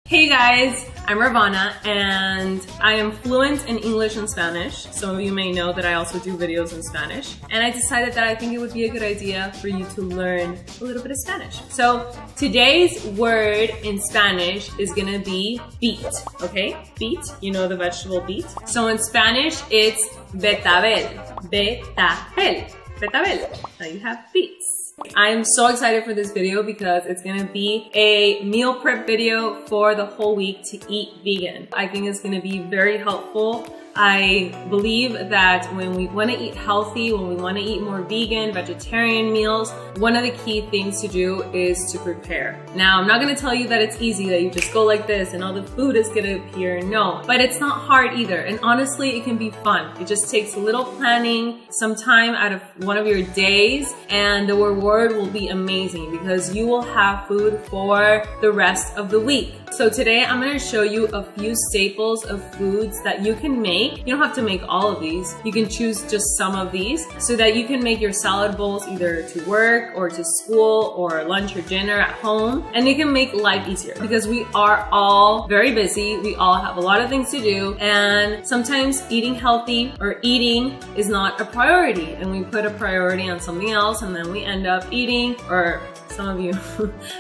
Hey guys, I'm Ravana and I am fluent in English and Spanish. Some of you may know that I also do videos in Spanish. And I decided that I think it would be a good idea for you to learn a little bit of Spanish. So today's word in Spanish is gonna be beet, okay? Beet, you know the vegetable beet. So in Spanish, it's betabel, betabel, betabel. Now you have beets. I'm so excited for this video because it's gonna be a meal prep video for the whole week to eat vegan. I think it's gonna be very helpful. I believe that when we want to eat healthy, when we want to eat more vegan, vegetarian meals, one of the key things to do is to prepare. Now, I'm not going to tell you that it's easy, that you just go like this and all the food is going to appear. No, but it's not hard either. And honestly, it can be fun. It just takes a little planning, some time out of one of your days, and the reward will be amazing because you will have food for the rest of the week. So today I'm going to show you a few staples of foods that you can make. You don't have to make all of these. You can choose just some of these so that you can make your salad bowls either to work or to school or lunch or dinner at home, and you can make life easier because we are all very busy. We all have a lot of things to do, and sometimes eating healthy or eating is not a priority, and we put a priority on something else and then we end up eating, or some of you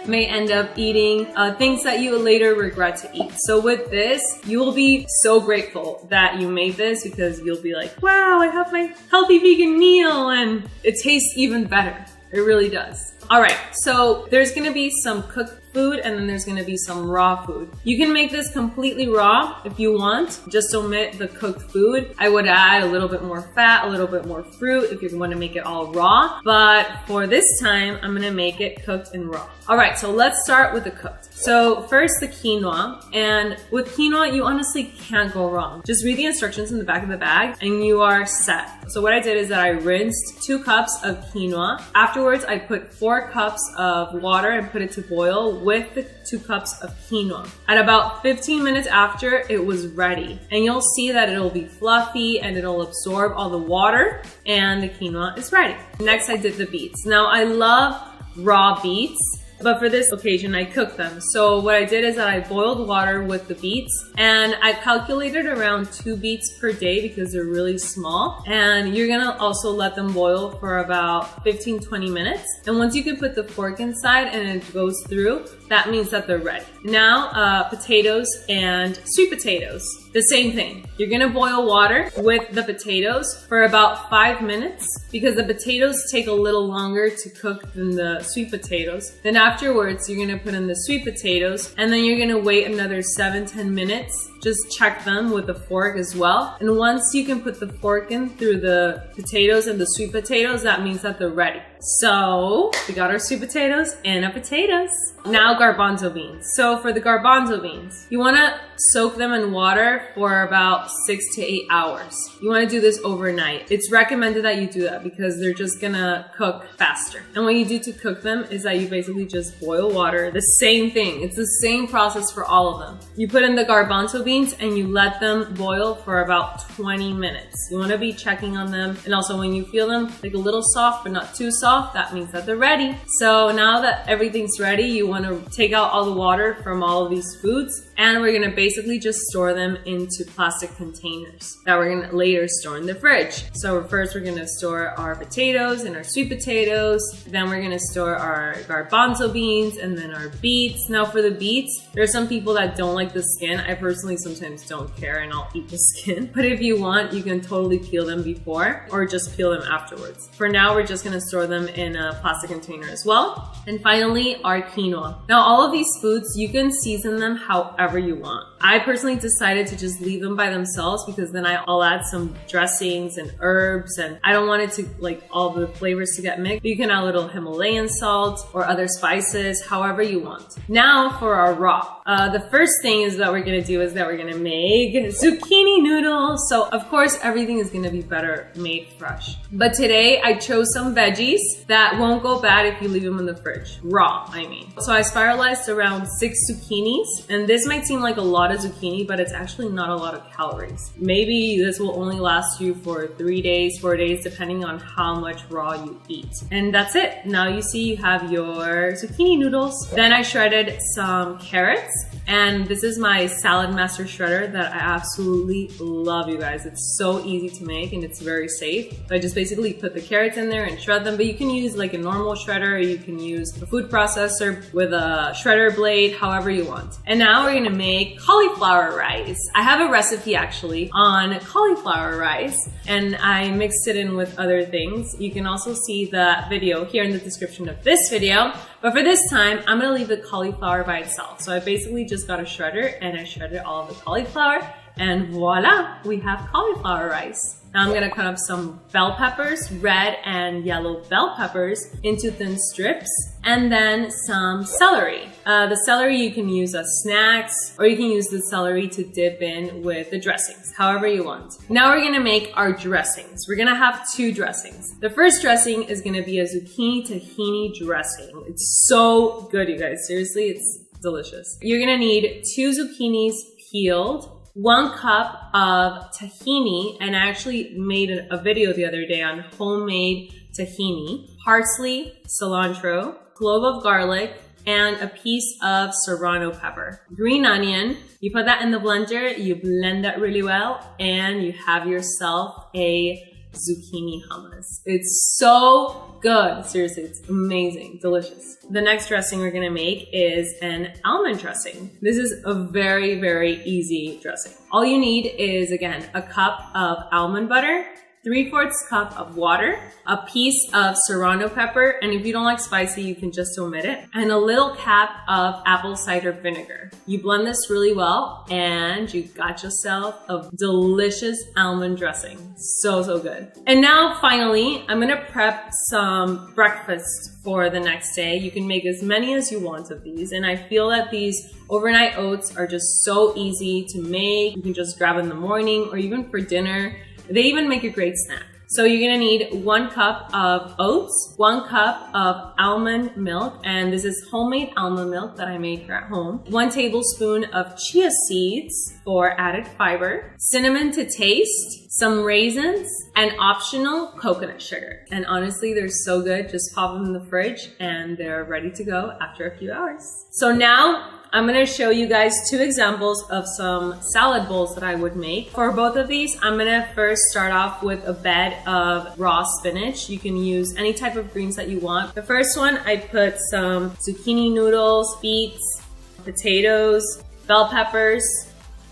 may end up eating things that you later regret to eat. So with this, you will be so grateful that you made this because you'll be like, wow, I have my healthy vegan meal and it tastes even better. It really does. All right, so there's gonna be some cooked food and then there's gonna be some raw food. You can make this completely raw if you want. Just omit the cooked food. I would add a little bit more fat, a little bit more fruit if you want to make it all raw. But for this time, I'm gonna make it cooked and raw. All right, so let's start with the cooked. So first the quinoa, and with quinoa, you honestly can't go wrong. Just read the instructions in the back of the bag and you are set. So what I did is that I rinsed 2 cups of quinoa. Afterwards, I put 4 cups of water and put it to boil with the 2 cups of quinoa. At about 15 minutes after, it was ready. And you'll see that it'll be fluffy and it'll absorb all the water and the quinoa is ready. Next, I did the beets. Now, I love raw beets, but for this occasion, I cooked them. So what I did is that I boiled water with the beets, and I calculated around 2 beets per day because they're really small. And you're gonna also let them boil for about 15-20 minutes. And once you can put the fork inside and it goes through, that means that they're ready. Now, potatoes and sweet potatoes. The same thing. You're gonna boil water with the potatoes for about 5 minutes because the potatoes take a little longer to cook than the sweet potatoes. Then afterwards, you're gonna put in the sweet potatoes and then you're gonna wait another 7-10 minutes. Just check them with the fork as well. And once you can put the fork in through the potatoes and the sweet potatoes, that means that they're ready. So we got our sweet potatoes and our potatoes. Now garbanzo beans. So for the garbanzo beans, you wanna soak them in water for about 6 to 8 hours. You wanna do this overnight. It's recommended that you do that because they're just gonna cook faster. And what you do to cook them is that you basically just boil water. The same thing. It's the same process for all of them. You put in the garbanzo beans and you let them boil for about 20 minutes. You wanna be checking on them. And also when you feel them like a little soft but not too soft, that means that they're ready. So now that everything's ready, you want to take out all the water from all of these foods, and we're going to basically just store them into plastic containers that we're going to later store in the fridge. So first we're going to store our potatoes and our sweet potatoes, then we're going to store our garbanzo beans and then our beets. Now for the beets, there are some people that don't like the skin. I personally sometimes don't care and I'll eat the skin. But if you want, you can totally peel them before or just peel them afterwards. For now, we're just going to store them in a plastic container as well. And finally, our quinoa. Now all of these foods, you can season them however you want. I personally decided to just leave them by themselves because then I'll add some dressings and herbs, and I don't want it to like all the flavors to get mixed. You can add a little Himalayan salt or other spices, however you want. Now for our raw. The first thing is that we're gonna do is that that we're gonna make zucchini noodles. So of course, everything is gonna be better made fresh. But today I chose some veggies that won't go bad if you leave them in the fridge. Raw, I mean. So I spiralized around 6 zucchinis, and this might seem like a lot of zucchini, but it's actually not a lot of calories. Maybe this will only last you for 3 days, 4 days, depending on how much raw you eat. And that's it. Now you see you have your zucchini noodles. Then I shredded some carrots, and this is my Salad Master shredder that I absolutely love, you guys. It's so easy to make and it's very safe. So I just basically put the carrots in there and shred them, but you can use like a normal shredder, or you can use a food processor with a shredder blade, however you want. And now we're gonna make cauliflower rice. I have a recipe actually on cauliflower rice, and I mixed it in with other things. You can also see the video here in the description of this video. But for this time, I'm gonna leave the cauliflower by itself. So I basically just got a shredder and I shredded all of the cauliflower, and voila, we have cauliflower rice. Now I'm gonna cut up some bell peppers, red and yellow bell peppers, into thin strips, and then some celery. The celery you can use as snacks, or you can use the celery to dip in with the dressings, however you want. Now we're gonna make our dressings. We're gonna have 2 dressings. The first dressing is gonna be a zucchini tahini dressing. It's so good, you guys. Seriously, it's delicious. You're gonna need 2 zucchinis peeled, 1 cup of tahini, and I actually made a video the other day on homemade tahini, parsley, cilantro, clove of garlic, and a piece of serrano pepper. Green onion, you put that in the blender, you blend that really well, and you have yourself a zucchini hummus. It's so good. Seriously, it's amazing, delicious. The next dressing we're gonna make is an almond dressing. This is a very, very easy dressing. All you need is, again, a cup of almond butter, 3/4 cup of water, a piece of serrano pepper, and if you don't like spicy, you can just omit it, and a little cap of apple cider vinegar. You blend this really well, and you got yourself a delicious almond dressing. So, so good. And now, finally, I'm gonna prep some breakfast for the next day. You can make as many as you want of these, and I feel that these overnight oats are just so easy to make. You can just grab in the morning, or even for dinner. They even make a great snack. So you're gonna need 1 cup of oats, 1 cup of almond milk, and this is homemade almond milk that I made here at home, 1 tablespoon of chia seeds for added fiber, cinnamon to taste, some raisins, and optional coconut sugar. And honestly, they're so good. Just pop them in the fridge and they're ready to go after a few hours. So now I'm gonna show you guys 2 examples of some salad bowls that I would make. For both of these, I'm gonna first start off with a bed of raw spinach. You can use any type of greens that you want. The first one, I put some zucchini noodles, beets, potatoes, bell peppers,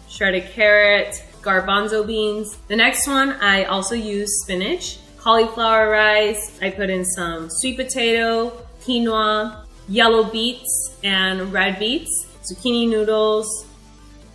shredded carrot, garbanzo beans. The next one, I also use spinach, cauliflower rice. I put in some sweet potato, quinoa, yellow beets, and red beets, zucchini noodles,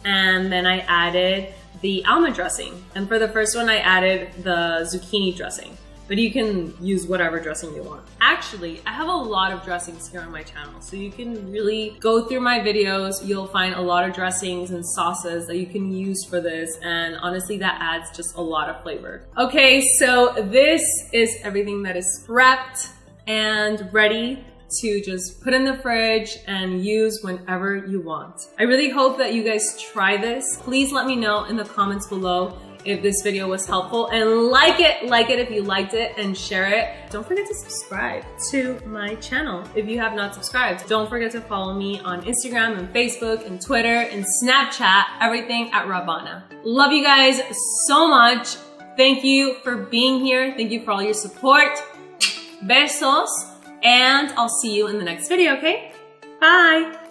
and then I added the almond dressing. And for the first one, I added the zucchini dressing, but you can use whatever dressing you want. Actually, I have a lot of dressings here on my channel, so you can really go through my videos. You'll find a lot of dressings and sauces that you can use for this, and honestly, that adds just a lot of flavor. Okay, so this is everything that is prepped and ready to just put in the fridge and use whenever you want. I really hope that you guys try this. Please let me know in the comments below if this video was helpful, and like it if you liked it, and share it. Don't forget to subscribe to my channel if you have not subscribed. Don't forget to follow me on Instagram and Facebook and Twitter and Snapchat, everything at Ravana. Love you guys so much. Thank you for being here. Thank you for all your support. Besos. And I'll see you in the next video, okay? Bye!